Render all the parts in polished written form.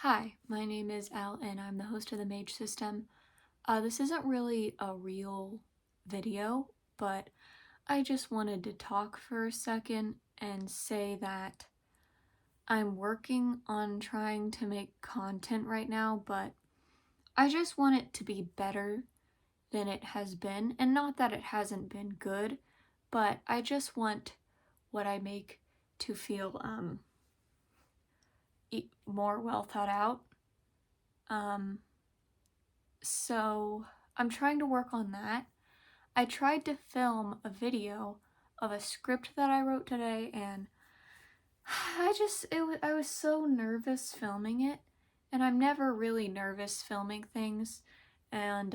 Hi, my name is Elle and I'm the host of the Mage System. This isn't really a real video, but I just wanted to talk for a second and say that I'm working on trying to make content right now, but I just want it to be better than it has been. And not that it hasn't been good, but I just want what I make to feel more well thought out. So I'm trying to work on that. I tried to film a video of a script that I wrote today, and I was so nervous filming it, and I'm never really nervous filming things. And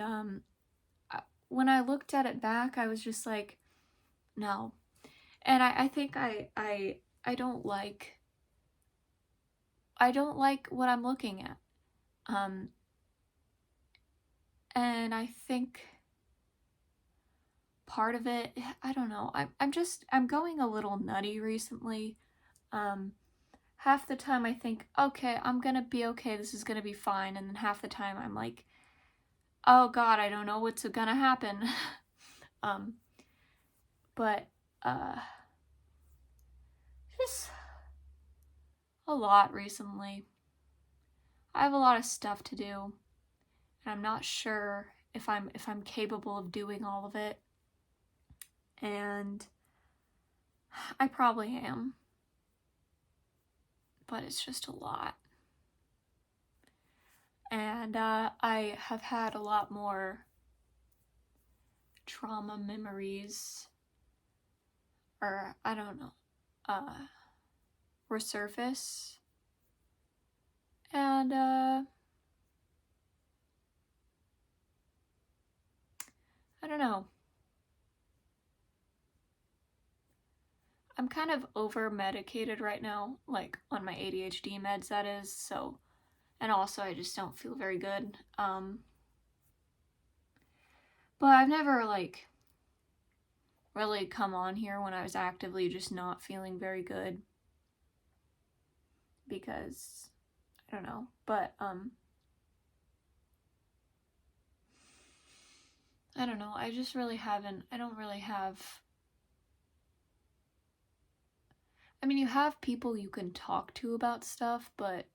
when I looked at it back, I was just like, no. And I think I don't like what I'm looking at. And I think part of it, I don't know, I'm going a little nutty recently. Half the time I think, okay, I'm gonna be okay, this is gonna be fine, and then half the time I'm like, oh god, I don't know what's gonna happen. um but just a lot recently. I have a lot of stuff to do, and I'm not sure if I'm capable of doing all of it, and I probably am, but it's just a lot. And I have had a lot more trauma memories, or I don't know, resurface. And I don't know. I'm kind of over medicated right now, like on my ADHD meds, that is. So, and also I just don't feel very good. But I've never like really come on here when I was actively just not feeling very good, because I don't know. But I don't know. I just really haven't. I don't really have. I mean, you have people you can talk to about stuff, but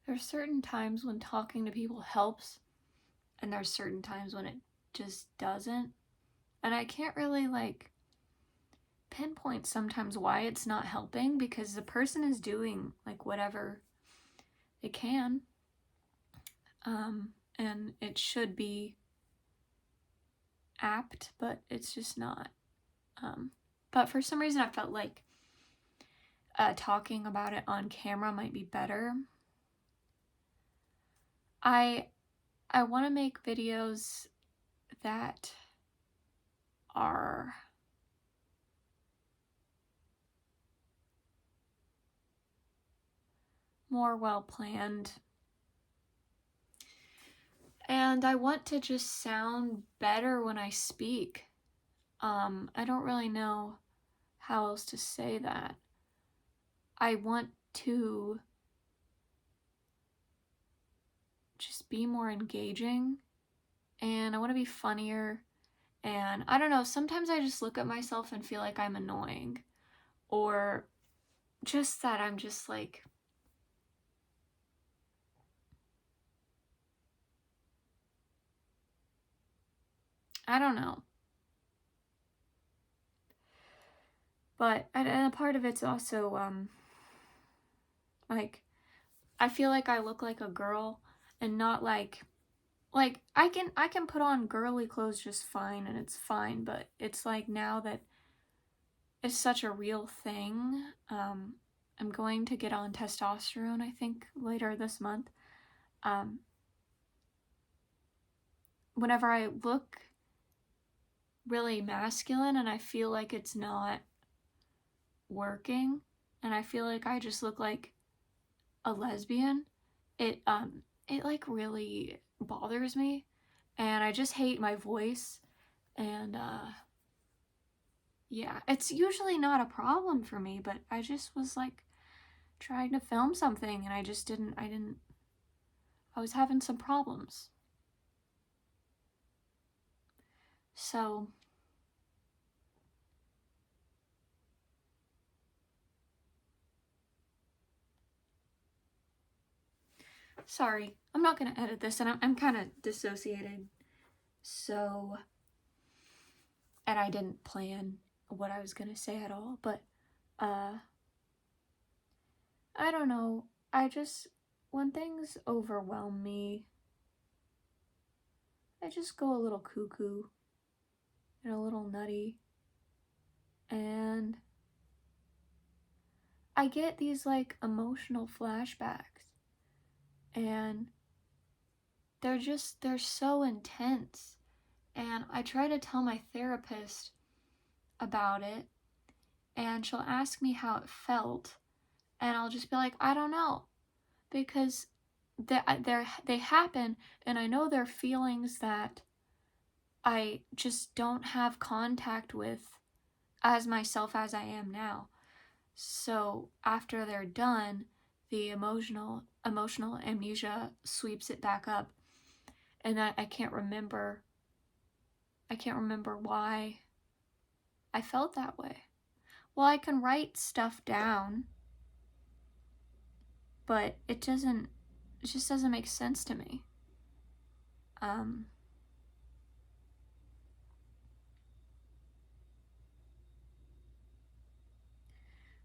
there's certain times when talking to people helps, and there's certain times when it just doesn't. And I can't really like pinpoint sometimes why it's not helping, because the person is doing like whatever they can. And it should be apt, but it's just not. But for some reason I felt like talking about it on camera might be better. I want to make videos that are more well planned, and I want to just sound better when I speak. I don't really know how else to say that. I want to just be more engaging, and I want to be funnier. And I don't know, sometimes I just look at myself and feel like I'm annoying, or just that I'm just like, I don't know. But and a part of it's also like, I feel like I look like a girl, and not like I can put on girly clothes just fine, and it's fine, but it's like now that it's such a real thing. I'm going to get on testosterone, I think, later this month. Whenever I look really masculine and I feel like it's not working, and I feel like I just look like a lesbian, it like really bothers me, and I just hate my voice. And yeah, it's usually not a problem for me, but I just was like trying to film something and I was having some problems. So, sorry, I'm not gonna edit this and I'm kind of dissociated. So, and I didn't plan what I was gonna say at all, but, I don't know. When things overwhelm me, I just go a little cuckoo and a little nutty. And I get these like emotional flashbacks. And they're so intense. And I try to tell my therapist about it. And she'll ask me how it felt. And I'll just be like, I don't know. Because they happen. And I know they're feelings that I just don't have contact with as myself as I am now. So after they're done, the emotional amnesia sweeps it back up, and that I can't remember why I felt that way. Well, I can write stuff down, but it just doesn't make sense to me.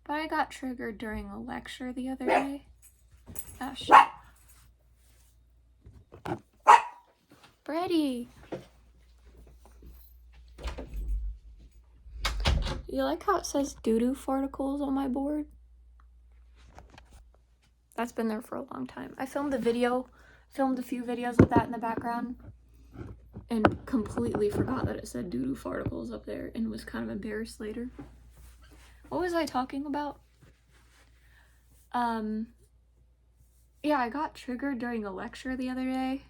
But I got triggered during a lecture the other day. Oh shit. Brady! You like how it says doo-doo farticles on my board? That's been there for a long time. I filmed a few videos with that in the background, and completely forgot that it said doo-doo farticles up there and was kind of embarrassed later. What was I talking about? Yeah, I got triggered during a lecture the other day.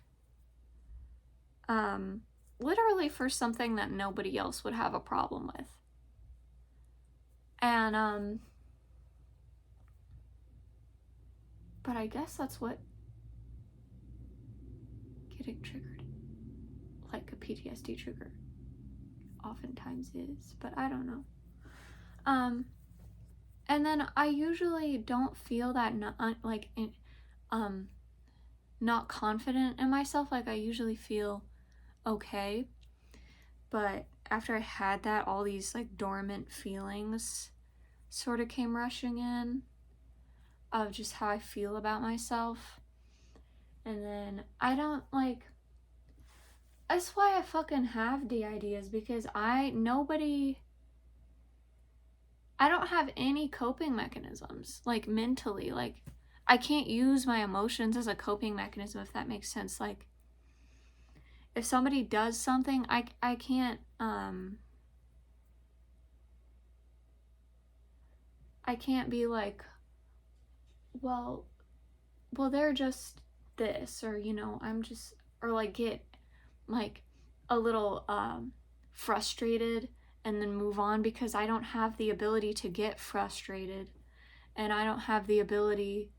Literally for something that nobody else would have a problem with. And, but I guess that's what getting triggered, like a PTSD trigger, oftentimes is, but I don't know. And then I usually don't feel that not confident in myself. Like I usually feel okay, but after I had that, all these like dormant feelings sort of came rushing in of just how I feel about myself. And then I don't like, that's why I fucking have DIDs, because I don't have any coping mechanisms, like mentally. Like I can't use my emotions as a coping mechanism, if that makes sense. Like if somebody does something, I can't be like, well they're just this, or I'm just, or like get like a little frustrated and then move on, because I don't have the ability to get frustrated, and I don't have the ability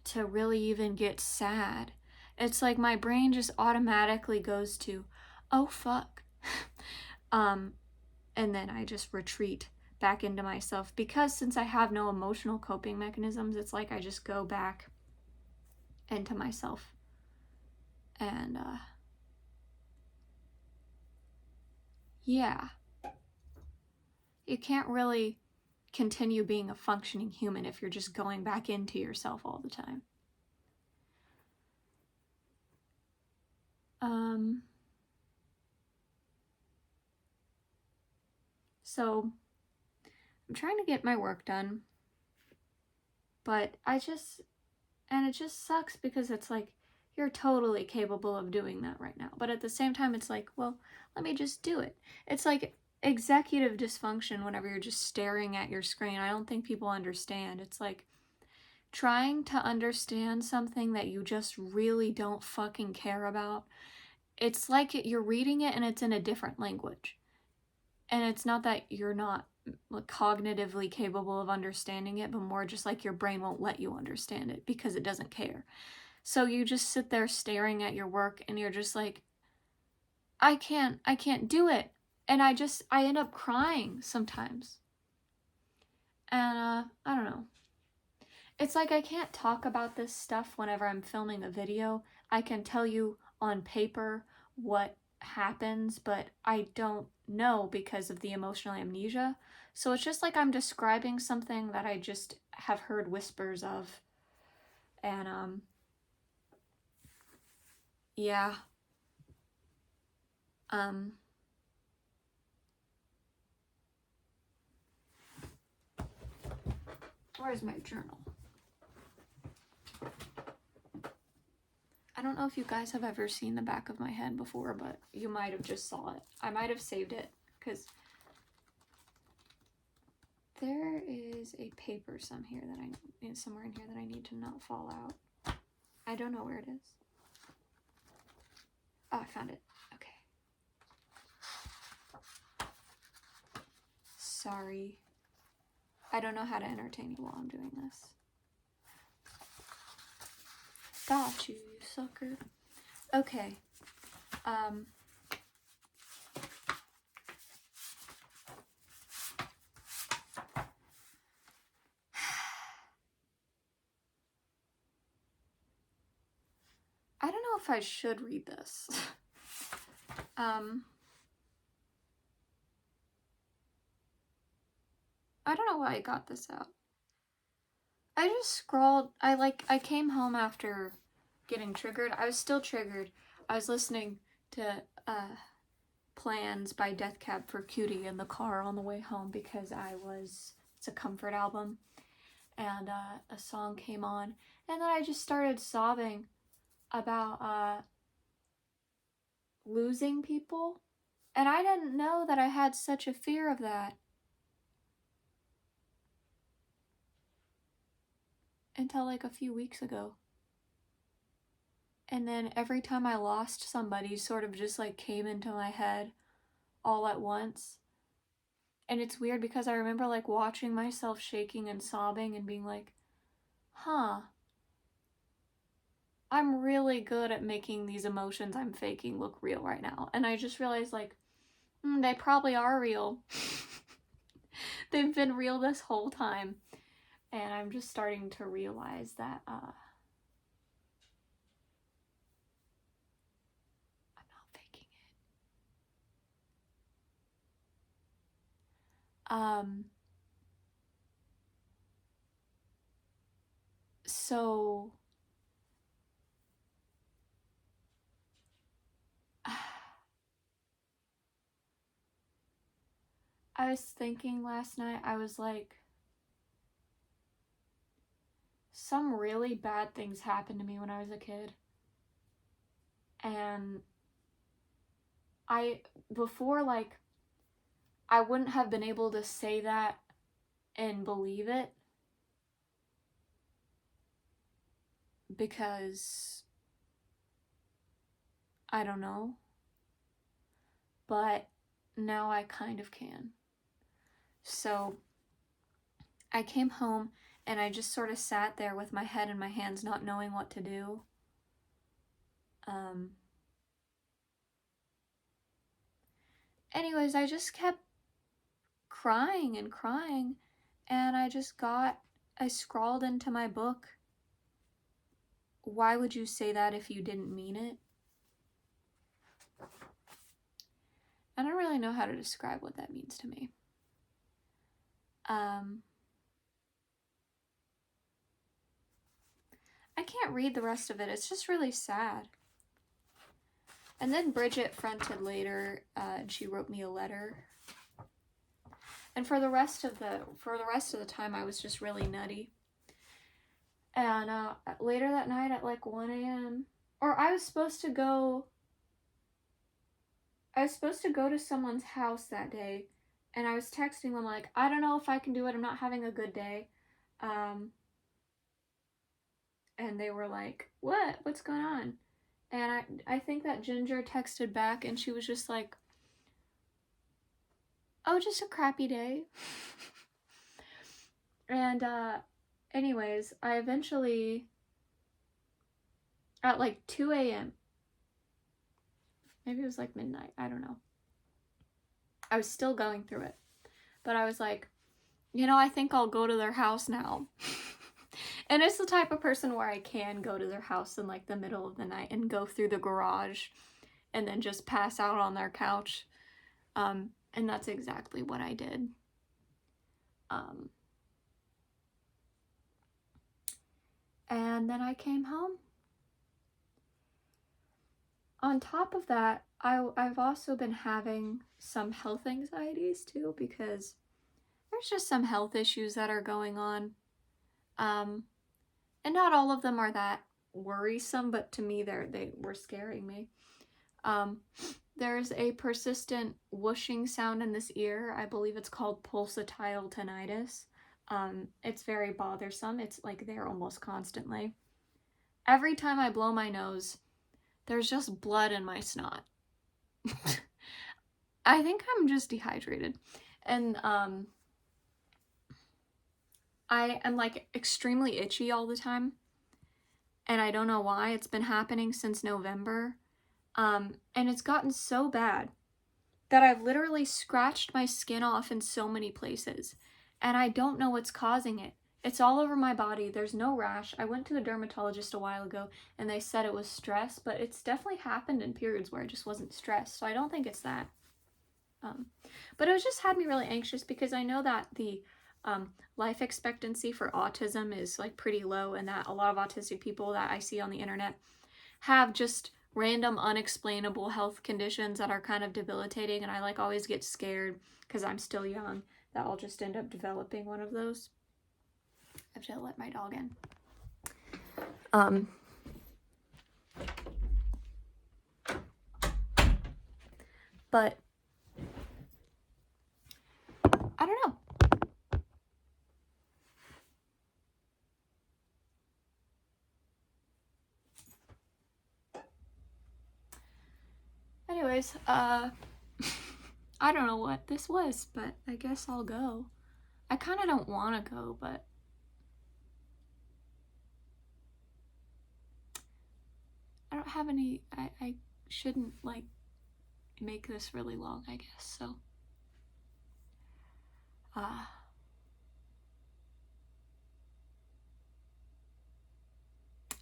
to really even get sad. It's like my brain just automatically goes to, oh fuck. And then I just retreat back into myself, because since I have no emotional coping mechanisms, it's like I just go back into myself. And yeah, you can't really continue being a functioning human if you're just going back into yourself all the time. So I'm trying to get my work done, but it just sucks, because it's like, you're totally capable of doing that right now. But at the same time, it's like, well, let me just do it. It's like executive dysfunction whenever you're just staring at your screen. I don't think people understand. It's like trying to understand something that you just really don't fucking care about. It's like you're reading it and it's in a different language. And it's not that you're not like cognitively capable of understanding it, but more just like your brain won't let you understand it because it doesn't care. So you just sit there staring at your work and you're just like, I can't do it. And I end up crying sometimes. And I don't know. It's like I can't talk about this stuff whenever I'm filming a video. I can tell you on paper what happens, but I don't know because of the emotional amnesia. So it's just like I'm describing something that I just have heard whispers of. And yeah. Um Where's my journal? I don't know if you guys have ever seen the back of my head before, but you might have just saw it. I might have saved it because there is a paper somewhere in here that I need to not fall out. I don't know where it is. Oh, I found it. Okay. Sorry. I don't know how to entertain you while I'm doing this. Got you, you sucker. Okay. I don't know if I should read this. I don't know why I got this out. I just scrawled. I came home after getting triggered. I was still triggered. I was listening to Plans by Death Cab for Cutie in the car on the way home because it's a comfort album, and a song came on, and then I just started sobbing about losing people, and I didn't know that I had such a fear of that until like a few weeks ago. And then every time I lost somebody, sort of just like came into my head all at once. And it's weird because I remember like watching myself shaking and sobbing and being like, huh, I'm really good at making these emotions I'm faking look real right now. And I just realized like, they probably are real. They've been real this whole time. And I'm just starting to realize that I'm not faking it. So I was thinking last night, I was like, some really bad things happened to me when I was a kid. And before, like, I wouldn't have been able to say that and believe it because I don't know. But now I kind of can. So I came home and I just sort of sat there with my head in my hands, not knowing what to do. Anyways, I just kept crying and crying, and I scrawled into my book, why would you say that if you didn't mean it? I don't really know how to describe what that means to me. I can't read the rest of it. It's just really sad. And then Bridget fronted later, and she wrote me a letter. And for the rest of the time, I was just really nutty. And later that night at like 1 a.m., or I was supposed to go to someone's house that day, and I was texting them like, I don't know if I can do it. I'm not having a good day. And they were like, what's going on? And I think that Ginger texted back, and she was just like, oh, just a crappy day. And anyways, I eventually, at like 2 a.m., maybe it was like midnight, I don't know, I was still going through it, but I was like, you know, I think I'll go to their house now. And it's the type of person where I can go to their house in like the middle of the night and go through the garage and then just pass out on their couch. And that's exactly what I did. And then I came home. On top of that, I've also been having some health anxieties too, because there's just some health issues that are going on. And not all of them are that worrisome, but to me, they were scaring me. There's a persistent whooshing sound in this ear. I believe it's called pulsatile tinnitus. It's very bothersome. It's like there almost constantly. Every time I blow my nose, there's just blood in my snot. I think I'm just dehydrated. And I am like extremely itchy all the time. And I don't know why. It's been happening since November. And it's gotten so bad that I've literally scratched my skin off in so many places. And I don't know what's causing it. It's all over my body. There's no rash. I went to a dermatologist a while ago and they said it was stress, but it's definitely happened in periods where I just wasn't stressed. So I don't think it's that. But it just had me really anxious because I know that the life expectancy for autism is like pretty low, and that a lot of autistic people that I see on the internet have just random unexplainable health conditions that are kind of debilitating, and I like always get scared because I'm still young that I'll just end up developing one of those. I have to let my dog in. But I don't know. Anyways, I don't know what this was, but I guess I'll go. I kind of don't want to go, but I don't have any, I shouldn't like make this really long, I guess, so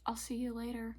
I'll see you later.